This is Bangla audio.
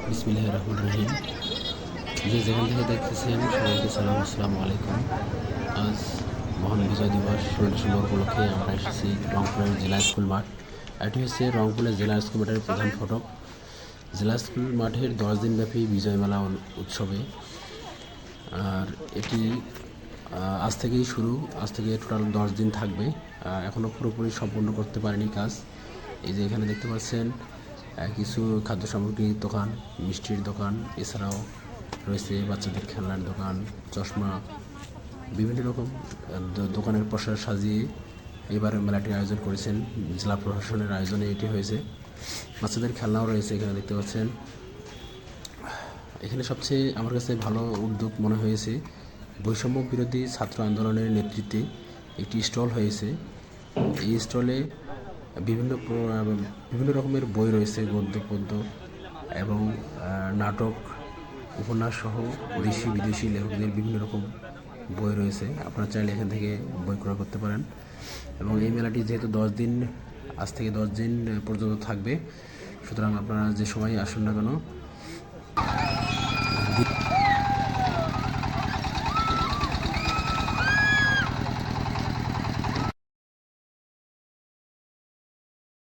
বিসমিল্লাহির রহমানির রহিম। যে যেখান থেকে দেখতেছেন সবাইকে সালাম, আসসালামু আলাইকুম। আজ মহান বিজয় দিবস 16 ডিসেম্বর উপলক্ষে আমরা এসেছি রংপুরের জেলা স্কুল মাঠ। এটি হচ্ছে রংপুরের জেলা স্কুল মাঠের প্রধান ফটক। জেলা স্কুল মাঠের 10 দিনব্যাপী বিজয় মেলা উৎসবে আর এটি আজ থেকেই শুরু। আজ থেকে টোটাল 10 দিন থাকবে। এখনও পুরোপুরি সম্পূর্ণ করতে পারেনি কাজ। এই যে এখানে দেখতে পাচ্ছেন কিছু খাদ্য সামগ্রীর দোকান, মিষ্টির দোকান, এছাড়াও রয়েছে বাচ্চাদের খেলনার দোকান, চশমা, বিভিন্ন রকম দোকানের প্রসার সাজিয়ে এবার মেলাটির আয়োজন করেছেন। জেলা প্রশাসনের আয়োজনে এটি হয়েছে। বাচ্চাদের খেলনাও রয়েছে এখানে দেখতে পাচ্ছেন। এখানে সবচেয়ে আমার কাছে ভালো উদ্যোগ মনে হয়েছে বৈষম্য বিরোধী ছাত্র আন্দোলনের নেতৃত্বে একটি স্টল হয়েছে। এই স্টলে বিভিন্ন রকমের বই রয়েছে, গদ্য পদ্য এবং নাটক, উপন্যাস সহ দেশি বিদেশি লেখকদের বিভিন্ন রকম বই রয়েছে। আপনারা চাইলে এখান থেকে বই ক্রয় করতে পারেন। এবং এই মেলাটি যেহেতু 10 দিন, আজ থেকে 10 দিন পর্যন্ত থাকবে, সুতরাং আপনারা যে সময় আসুন না কেন